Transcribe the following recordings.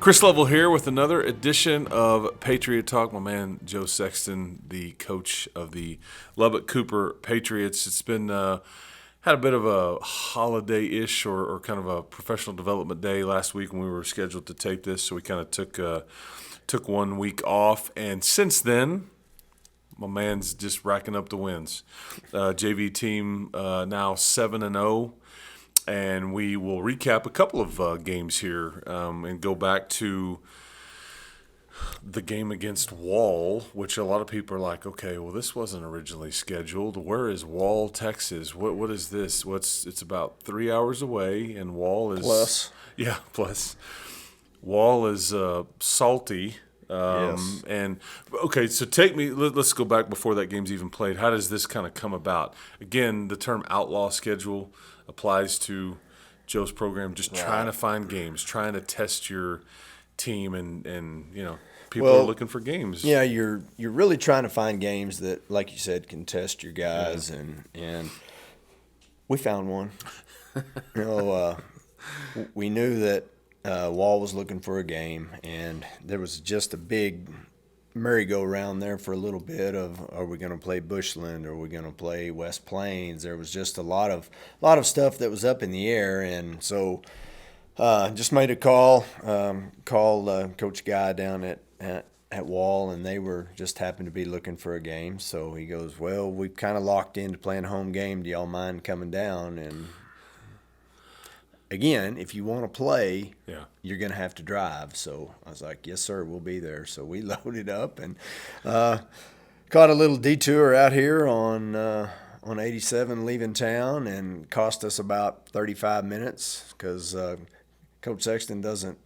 Chris Lovell here with another edition of Patriot Talk. My man Joe Sexton, the coach of the Lubbock Cooper Patriots. It's been had a bit of a holiday-ish or kind of a professional development day last week when we were scheduled to tape this, so we kind of took 1 week off. And since then, my man's just racking up the wins. JV team now 7-0. And we will recap a couple of games here and go back to the game against Wall, which a lot of people are like, okay, well, this wasn't originally scheduled. Where is Wall, Texas? What is this? It's about 3 hours away, and Wall is plus. Wall is salty. Yes. And okay, so let's go back before that game's even played. How does this kind of come about? Again, the term outlaw schedule applies to Joe's program, just trying to find games, trying to test your team, and people are looking for games. Yeah, you're really trying to find games that, like you said, can test your guys, and we found one. We knew that Wall was looking for a game, and there was just a big merry-go-round there for a little bit of, are we going to play Bushland, or are we going to play West Plains? There was just a lot of stuff that was up in the air, and so just made a called Coach Guy down at Wall, and they were just happened to be looking for a game. So he goes, well, we've kind of locked into playing a home game. Do y'all mind coming down? And again, if you want to play, you're going to have to drive. So I was like, yes, sir, we'll be there. So we loaded up and caught a little detour out here on 87 leaving town, and cost us about 35 minutes because Coach Sexton doesn't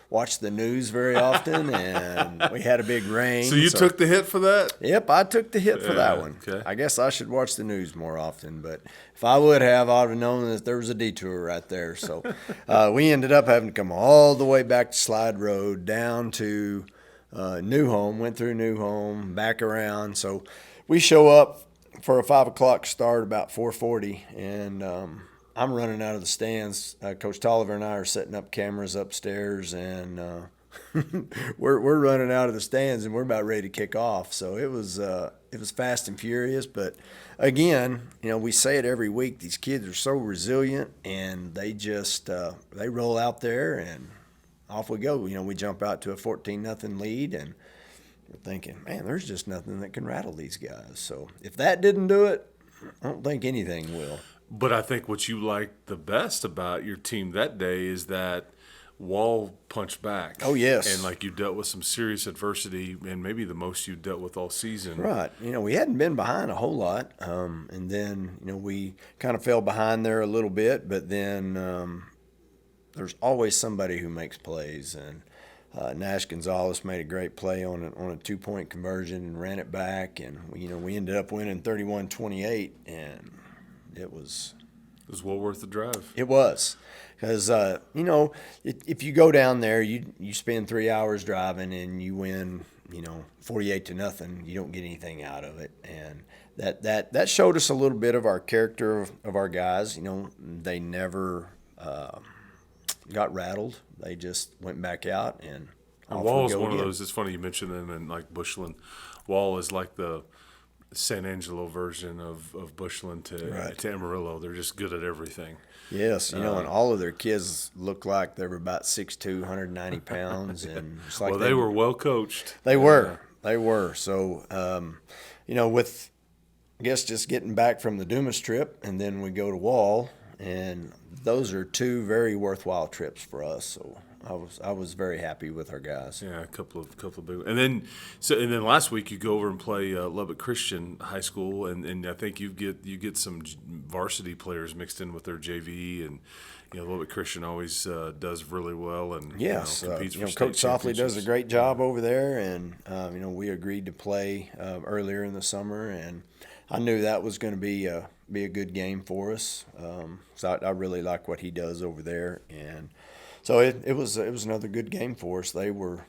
watch the news very often, and we had a big rain. So you took the hit for that? Yep, I took the hit for that one. Okay. I guess I should watch the news more often, but if I would have, I would have known that there was a detour right there. So we ended up having to come all the way back to Slide Road down to New Home, went through New Home, back around. So we show up for a 5 o'clock start about 4:40, and I'm running out of the stands. Coach Tolliver and I are setting up cameras upstairs, and we're running out of the stands, and we're about ready to kick off. So it was fast and furious. But again, we say it every week. These kids are so resilient, and they just they roll out there, and off we go. We jump out to a 14-0 lead, and we're thinking, man, there's just nothing that can rattle these guys. So if that didn't do it, I don't think anything will. But I think what you liked the best about your team that day is that Wall punched back. Oh, yes. And, you dealt with some serious adversity, and maybe the most you dealt with all season. Right. We hadn't been behind a whole lot. And then, we kind of fell behind there a little bit. But then there's always somebody who makes plays. And Nash Gonzalez made a great play on a 2-point conversion and ran it back. And, we ended up winning 31-28, and it was well worth the drive. It was, because if you go down there, you spend 3 hours driving and you win 48-0. You don't get anything out of it, and that showed us a little bit of our character of our guys. They never got rattled. They just went back out, and Wall is one of those. It's funny you mentioned them, and like Bushland. Wall is like the San Angelo version of Bushland to Amarillo. They're just good at everything. Yes, and all of their kids look like they were about 6'2", 190 pounds, and it's like they were well coached. They were. So, with I guess just getting back from the Dumas trip, and then we go to Wall, and those are two very worthwhile trips for us. So I was very happy with our guys. Yeah, a couple of big, and then last week you go over and play Lubbock Christian High School, and I think you get some varsity players mixed in with their JV, and Lubbock Christian always does really well, and yes, competes for state Coach Softly does a great job over there, and we agreed to play earlier in the summer, and I knew that was going to be a good game for us. So I really like what he does over there, and so it was another good game for us. They were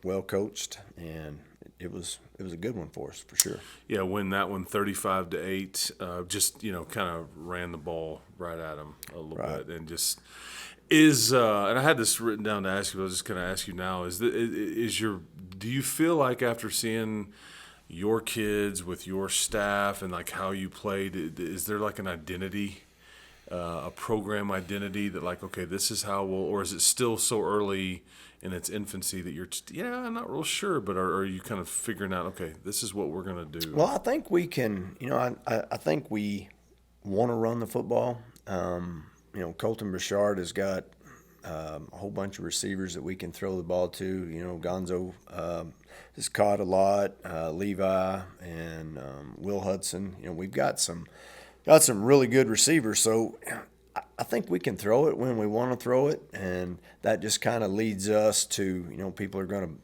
well coached, and it was a good one for us for sure. Yeah, win that one 35-8. Just kind of ran the ball right at them a little bit, and just And I had this written down to ask you, but I was just going to ask you now, do you feel like after seeing your kids with your staff and like how you played, is there like an identity, a program identity that like, okay, this is how or is it still so early in its infancy that I'm not real sure, but are you kind of figuring out, okay, this is what we're going to do? Well, I think we can, I think we want to run the football. Colton Burchard has got a whole bunch of receivers that we can throw the ball to. Gonzo has caught a lot, Levi and Will Hudson. We've got some really good receivers. So I think we can throw it when we want to throw it, and that just kind of leads us to people are going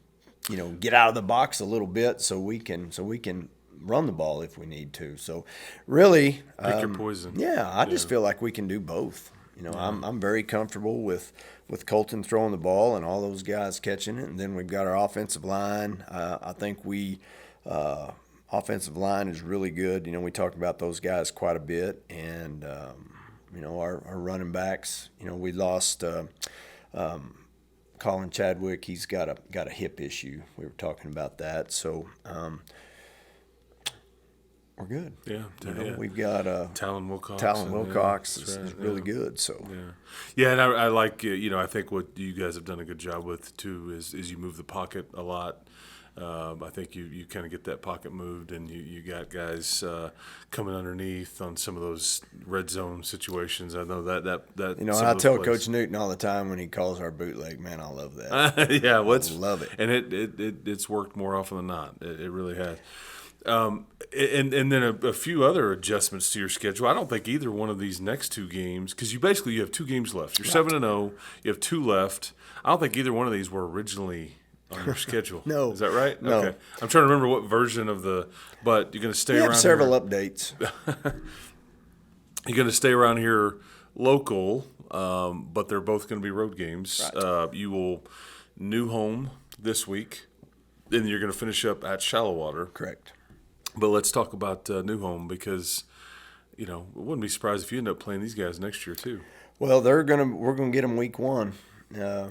to get out of the box a little bit so we can run the ball if we need to. So really, pick your poison. Yeah, I just feel like we can do both. I'm very comfortable with Colton throwing the ball and all those guys catching it, and then we've got our offensive line. I think offensive line is really good. We talk about those guys quite a bit, and our running backs. We lost Colin Chadwick. He's got a hip issue. We were talking about that, so. We're good. Yeah, we've got Talon Wilcox. Talon Wilcox is really good. So and I like I think what you guys have done a good job with too is you move the pocket a lot. I think you kind of get that pocket moved, and you got guys coming underneath on some of those red zone situations. I know that. I tell Coach Newton all the time when he calls our bootleg, man, I love that. I love it, and it's worked more often than not. It really has. And then a few other adjustments to your schedule. I don't think either one of these next two games, because you have 2 games left. You're 7-0. You have 2 left. I don't think either one of these were originally on your schedule. No. Is that right? No. Okay. I'm trying to remember what version of but you're going to stay around. We have several updates. You're going to stay around here local, but they're both going to be road games. Right. You will new home this week, and you're going to finish up at Shallowater. Correct. But let's talk about New Home, because I wouldn't be surprised if you end up playing these guys next year too. Well, we're gonna get them week 1. I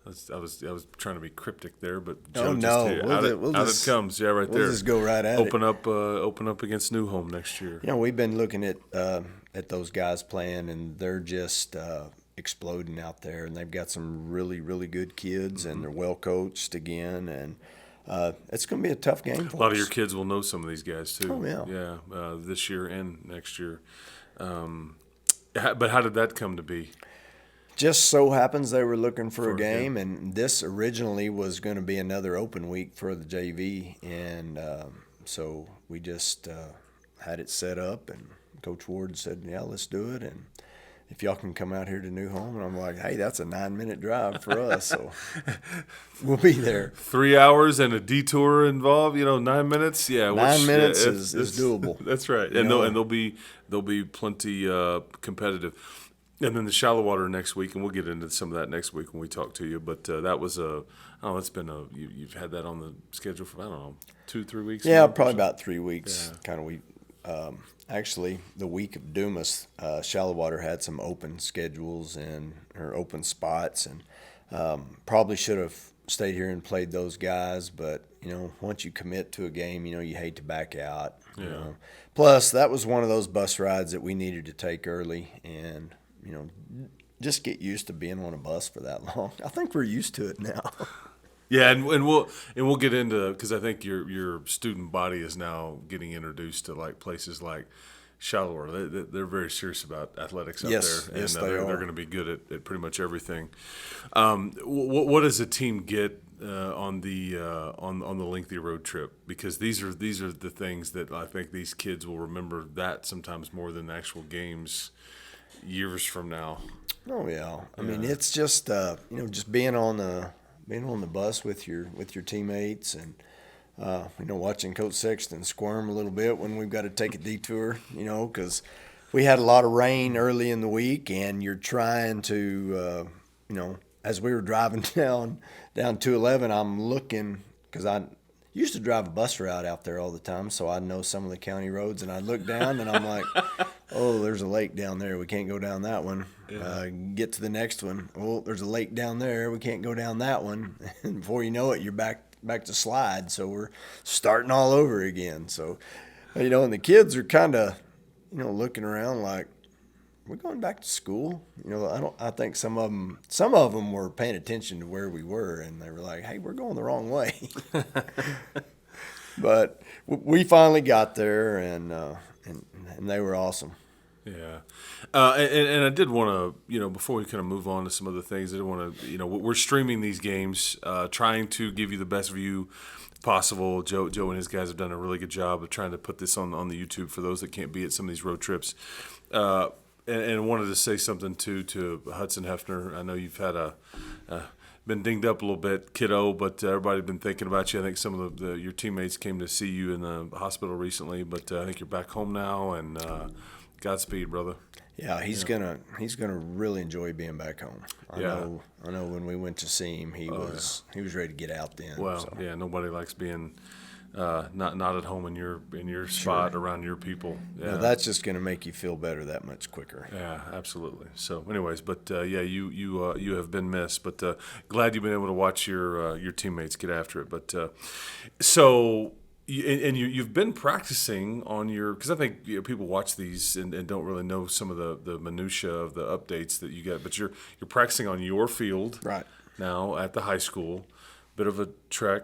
was trying to be cryptic there, but Joe out it comes. Yeah, right there. We'll just go right at it. Open up against New Home next year. We've been looking at those guys playing, and they're just exploding out there, and they've got some really, really good kids, and they're well coached again, and. It's going to be a tough game for us. A lot of your kids will know some of these guys too. Oh, yeah. Yeah, this year and next year. But how did that come to be? Just so happens they were looking for a game, and this originally was going to be another open week for the JV, and so we just had it set up, and Coach Ward said, yeah, let's do it, and if y'all can come out here to New Home. And I'm like, hey, that's a 9-minute drive for us, so we'll be there. 3 hours and a detour involved, 9 minutes. Yeah, 9 minutes is doable. That's right, and they'll be plenty competitive. And then the Shallowater next week, and we'll get into some of that next week when we talk to you. But that was you've had that on the schedule for 2-3 weeks. Yeah, probably about 3 weeks. Yeah. Kind of actually, the week of Dumas, Shallowater had some open schedules or open spots, and probably should have stayed here and played those guys. But once you commit to a game, you hate to back out. Yeah. Plus, that was one of those bus rides that we needed to take early, and just get used to being on a bus for that long. I think we're used to it now. Yeah, and we'll get into, because I think your student body is now getting introduced to like places like Shallowater. They're very serious about athletics out there, and yes, they're going to be good at pretty much everything. What does a team get on the lengthy road trip? Because these are the things that I think these kids will remember that sometimes more than actual games years from now. Oh yeah, I mean it's just just being on the bus with your teammates, and watching Coach Sexton squirm a little bit when we've got to take a detour, because we had a lot of rain early in the week, and you're trying to, as we were driving down 211, I'm looking, because I used to drive a bus route out there all the time, so I know some of the county roads, and I look down and I'm like, Oh, there's a lake down there. We can't go down that one. Yeah. Get to the next one. Oh, there's a lake down there. We can't go down that one. And before you know it, you're back to slide. So we're starting all over again. So, and the kids are kind of, looking around like, we're going back to school. I think some of them were paying attention to where we were, and they were like, hey, we're going the wrong way. But we finally got there, and they were awesome. Yeah. And I did want to, before we kind of move on to some other things, I did want to, we're streaming these games, trying to give you the best view possible. Joe and his guys have done a really good job of trying to put this on the YouTube for those that can't be at some of these road trips. And wanted to say something to Hudson Hefner. I know you've had been dinged up a little bit, kiddo, but everybody's been thinking about you. I think some of your teammates came to see you in the hospital recently, but I think you're back home now, and Godspeed, brother. Yeah, he's gonna really enjoy being back home. I know when we went to see him, he was ready to get out then. Well, yeah, nobody likes being not at home in your spot around your people. Yeah. No, that's just going to make you feel better that much quicker. Yeah, absolutely. So, anyways, but you have been missed, but glad you've been able to watch your teammates get after it. But you've been practicing on because I think people watch these and don't really know some of the minutia of the updates that you get, but you're practicing on your field right now at the high school. Bit of a trek.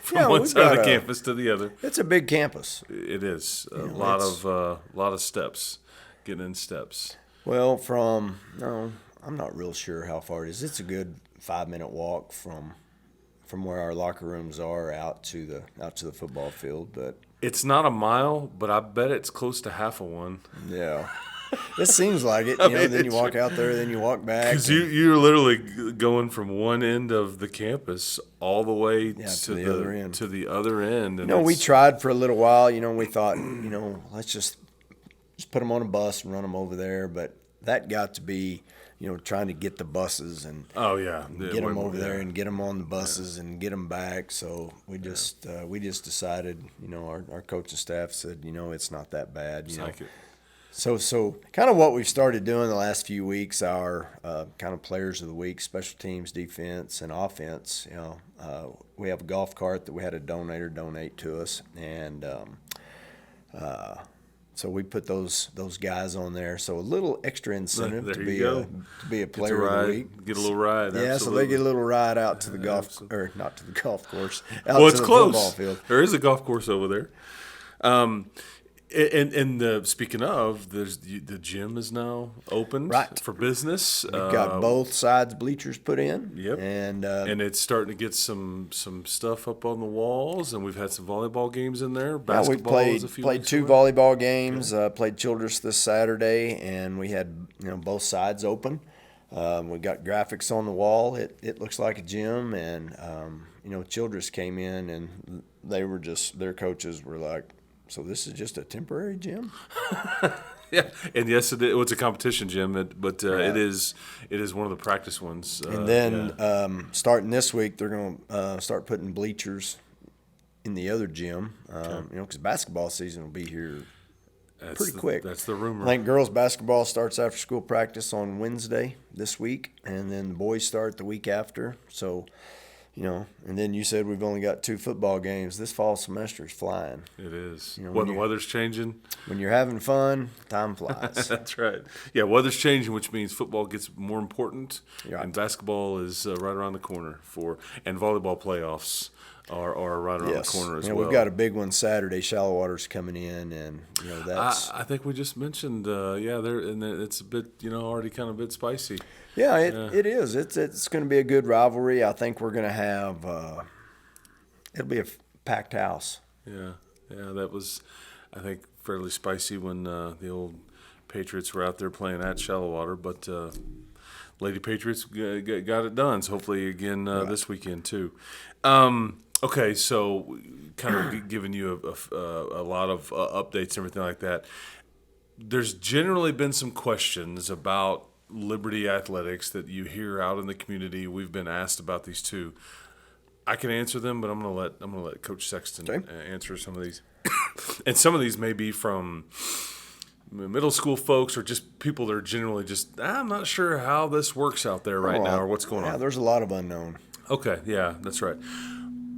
From one side of the campus to the other. It's a big campus. It is a lot of steps, getting in steps. Well, I'm not real sure how far it is. It's a good 5-minute walk from where our locker rooms are out to the football field. But it's not a mile, but I bet it's close to half of one. Yeah. It seems like it. Then you walk out there, then you walk back. Because you're literally going from one end of the campus all the way to the other end. To the other end. And we tried for a little while. We thought, let's just put them on a bus and run them over there. But that got to be, trying to get the buses and get them over there and get them on the buses and get them back. So we just decided, our coaching staff said, it's not that bad. So kind of what we've started doing the last few weeks, our kind of players of the week, special teams, defense, and offense. We have a golf cart that we had a donator donate to us, and so we put those guys on there. So a little extra incentive to be a player of the week. Get a little ride. Yeah, absolutely. so they get a little ride out to the golf, or not to the golf course. Out well, it's to the close. Football field. There is a golf course over there. And speaking of, the gym is now open for business. We've got both sides bleachers put in. Yep. And it's starting to get some stuff up on the walls, and we've had some volleyball games in there. Basketball we played two volleyball games. Played Childress this Saturday, and we had both sides open. We got graphics on the wall. It looks like a gym, and Childress came in, and they were their coaches were like, so this is just a temporary gym? Yeah, and yes, it's a competition gym, but it is one of the practice ones. And then starting this week, they're going to start putting bleachers in the other gym. Because basketball season will be here pretty quick. That's the rumor. I think girls basketball starts after school practice on Wednesday this week, and then the boys start the week after. So. And then you said we've only got 2 football games. This fall semester is flying. It is. When the weather's changing. When you're having fun, time flies. That's right. Yeah, weather's changing, which means football gets more important, and basketball is right around the corner and volleyball playoffs are right around the corner as well. We've got a big one Saturday. Shallow water's coming in, and that's. I think we just mentioned, it's a bit, already kind of a bit spicy. Yeah, it is. It's going to be a good rivalry. I think we're going to have. It'll be a packed house. Yeah, that was, I think, fairly spicy when the old Patriots were out there playing at Shallow Water, but Lady Patriots got it done. So hopefully again this weekend too. Okay, so kind of giving you a lot of updates and everything like that. There's generally been some questions about Liberty Athletics that you hear out in the community. We've been asked about these too. I can answer them, but I'm gonna let Coach Sexton answer some of these. And some of these may be from middle school folks or just people that are generally just, I'm not sure how this works out there right now or what's going Yeah, on? there's a lot of unknown. Okay, yeah, that's right.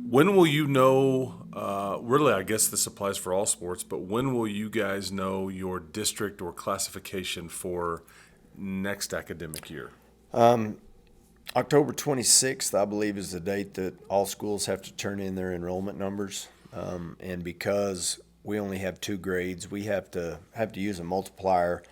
When will you know? Really, I guess this applies for all sports, but when will you guys know your district or classification for next academic year? October 26th, I believe, is the date that all schools have to turn in their enrollment numbers. And because we only have 2 grades, we have to use a multiplier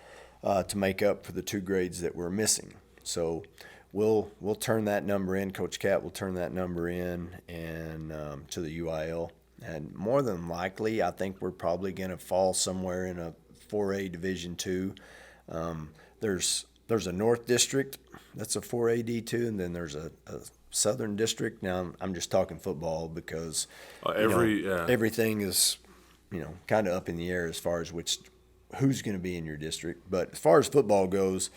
to make up for the 2 grades that we're missing. So we'll turn that number in. Coach Cat will turn that number in and to the UIL. And more than likely, I think we're probably going to fall somewhere in a 4A Division II. There's a North District that's a 4A D2, and then there's a Southern District. Now I'm just talking football because everything is kind of up in the air as far as who's going to be in your district. But as far as football goes,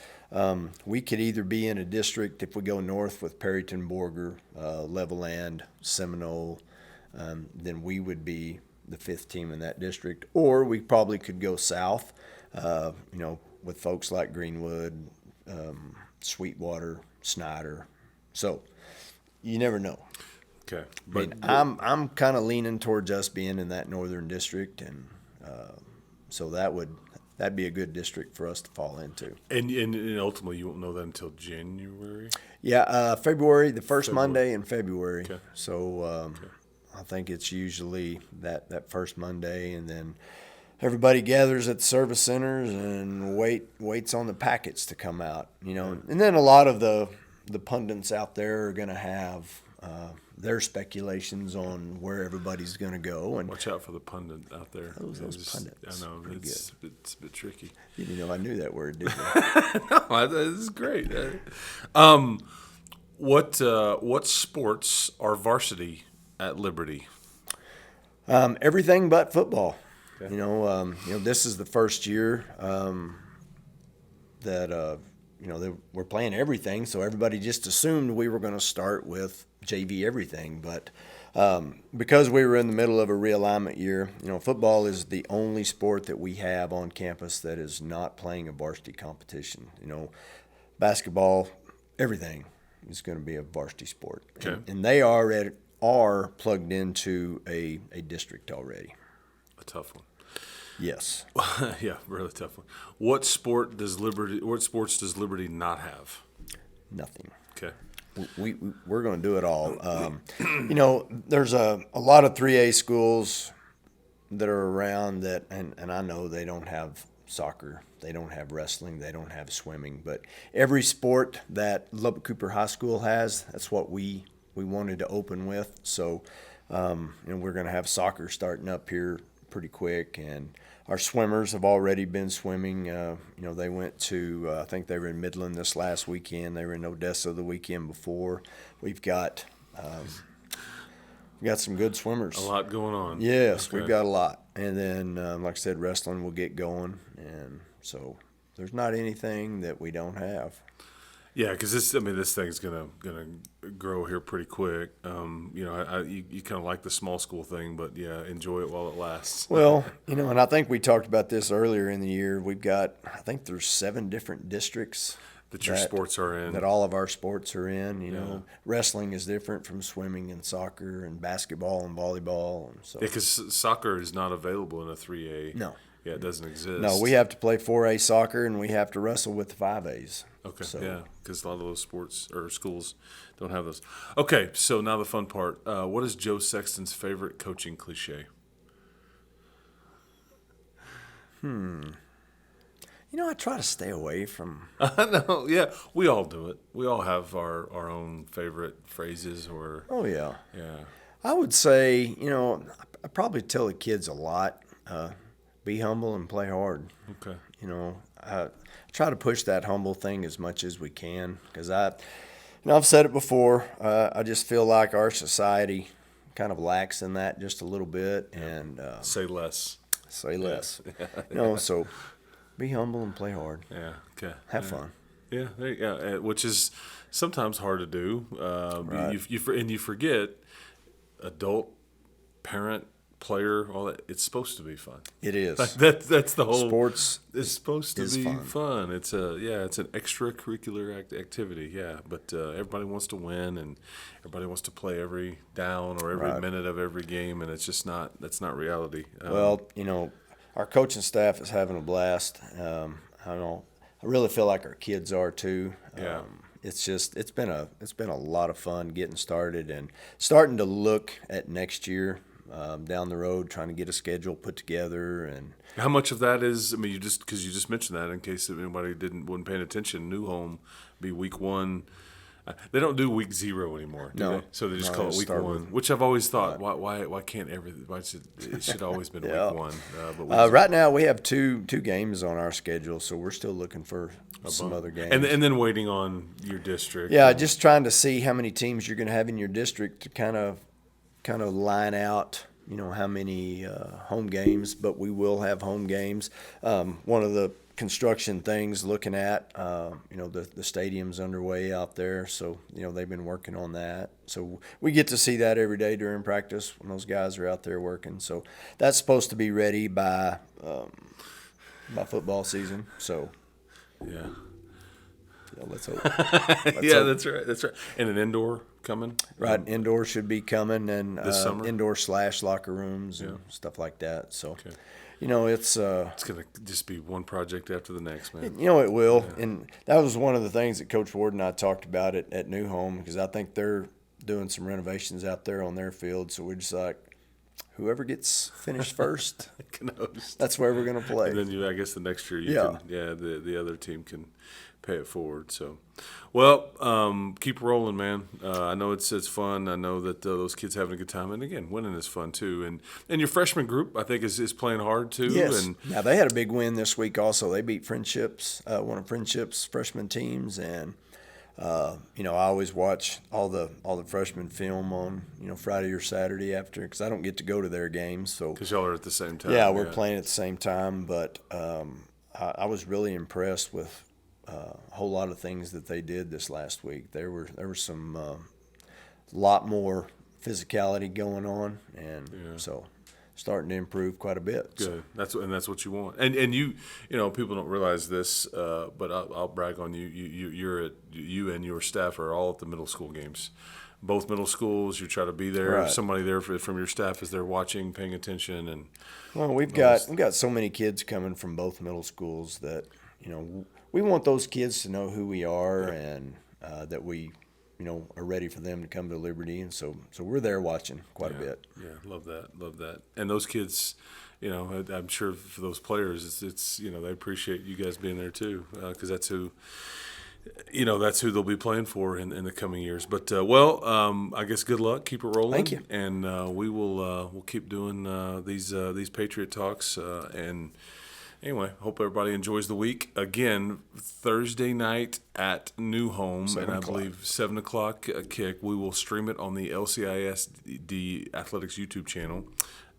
we could either be in a district if we go north with Perryton, Borger, Levelland, Seminole, then we would be the 5th team in that district. Or we probably could go south, with folks like Greenwood, Sweetwater, Snyder. So you never know. Okay, but I'm kind of leaning towards us being in that northern district, and so that'd be a good district for us to fall into. And ultimately, you won't know that until January. Yeah, February, the first Monday in February. Okay. So I think it's usually that first Monday, and then everybody gathers at the service centers and waits on the packets to come out. And then a lot of the pundits out there are going to have their speculations on where everybody's going to go. And watch out for the pundit out there. Those pundits. I know it's a bit tricky. You didn't know I knew that word, did you? No, this is great. What sports are varsity at Liberty? Everything but football. Okay. This is the first year that we're playing everything. So everybody just assumed we were going to start with JV everything, but because we were in the middle of a realignment year, football is the only sport that we have on campus that is not playing a varsity competition. Basketball, everything is going to be a varsity sport, okay. and they are plugged into a district already. A tough one. Yes. Yeah, really tough one. What sports does Liberty not have? Nothing. Okay. We're going to do it all. There's a lot of 3A schools that are around that, and I know they don't have soccer, they don't have wrestling, they don't have swimming, but every sport that Lubbock Cooper High School has, that's what we wanted to open with. So, we're going to have soccer starting up here pretty quick, and our swimmers have already been swimming. They went to, I think they were in Midland this last weekend. They were in Odessa the weekend before. We've got some good swimmers. A lot going on. Yes, okay. We've got a lot. And then, like I said, wrestling will get going. And so there's not anything that we don't have. Yeah, because this thing's gonna grow here pretty quick. You kind of like the small school thing, but yeah, enjoy it while it lasts. Well, and I think we talked about this earlier in the year. We've got, I think there's 7 different districts that your sports are in. That all of our sports are in. Wrestling is different from swimming and soccer and basketball and volleyball. And so. Yeah, because soccer is not available in a 3A. No. Yeah, it doesn't exist. No, we have to play 4A soccer, and we have to wrestle with the 5As. Okay, yeah, because a lot of those sports or schools don't have those. Okay, so now the fun part. What is Joe Sexton's favorite coaching cliche? I try to stay away from. No, yeah, we all do it. We all have our own favorite phrases or. Oh yeah. Yeah. I would say, I probably tell the kids a lot. Be humble and play hard. Okay. I try to push that humble thing as much as we can because I've said it before. I just feel like our society kind of lacks in that just a little bit. And say less. Say less. So be humble and play hard. Yeah. Okay. Have fun. Yeah. Which is sometimes hard to do. Right. You forget adult parent player, all that. It's supposed to be fun. It is. Like that's the whole Sports. It's supposed to is be fun. fun. It's an extracurricular activity. Yeah, but everybody wants to win, and everybody wants to play every down or every Right. minute of every game, and it's just not. That's not reality. Well, our coaching staff is having a blast. I know. I really feel like our kids are too. Yeah. It's been a lot of fun getting started and starting to look at next year down the road, trying to get a schedule put together. And How much of that is? I mean, you just mentioned that in case anybody wasn't paying attention. New home be week 1. They don't do week 0 anymore, do No. they? So they just No, call it they week start 1, with- which I've always thought. Why can't it should always been Yeah. week 1? But week right now we have two games on our schedule, so we're still looking for some other games. and then waiting on your district. Yeah, just trying to see how many teams you're going to have in your district to kind of line out, how many home games. But we will have home games. One of the construction things looking at, the stadium's underway out there, so they've been working on that. So we get to see that every day during practice when those guys are out there working. So that's supposed to be ready by football season. So. Yeah. Let's hope. Yeah, that's right. That's right. And an indoor coming. Right, indoor should be coming, and This summer? indoor / locker rooms and stuff like that. So, Okay. it's It's gonna just be one project after the next, man. it will, and that was one of the things that Coach Ward and I talked about at New Home, because I think they're doing some renovations out there on their field. So we're just like, whoever gets finished first, Knows. that's where we're gonna play. And then I guess the next year the other team can pay it forward. So, well, keep rolling, man. I know it's fun. I know that those kids having a good time, and again, winning is fun too. And your freshman group, I think, is playing hard too. Yes. And Now they had a big win this week. Also, they beat Friendships, one of Friendships' freshman teams, and I always watch all the freshman film on Friday or Saturday after, because I don't get to go to their games. So because y'all are at the same time. yeah, we're playing at the same time. But I was really impressed with a whole lot of things that they did this last week. There were some lot more physicality going on, and so starting to improve quite a bit. Good. That's what you want. And you people don't realize this, but I'll brag on you. You and your staff are all at the middle school games. Both middle schools, you try to be there. Right. Somebody there from your staff is there watching, paying attention, and Well, we've got so many kids coming from both middle schools that we want those kids to know who we are, and that we are ready for them to come to Liberty, and so we're there watching quite a bit. Yeah, love that. And those kids, I'm sure for those players, it's they appreciate you guys being there too, because that's who they'll be playing for in the coming years. But I guess good luck. Keep it rolling. Thank you. And we'll keep doing these Patriot talks. And anyway, hope everybody enjoys the week. Again, Thursday night at New Home, 7 and I o'clock. believe 7:00 kick. We will stream it on the LCISD Athletics YouTube channel.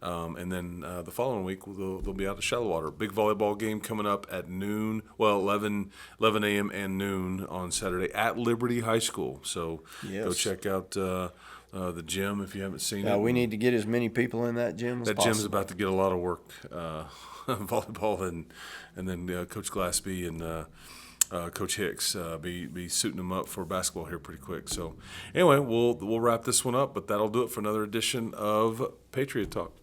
And then the following week, they'll be out of Shallowater. Big volleyball game coming up at noon, 11 a.m. and noon on Saturday at Liberty High School. So Yes. go check out the gym if you haven't seen it. We need to get as many people in that gym as That possible. gym's about to get a lot of work, volleyball, and then Coach Glassby and Coach Hicks be suiting them up for basketball here pretty quick. So anyway, we'll wrap this one up, but that'll do it for another edition of Patriot Talk.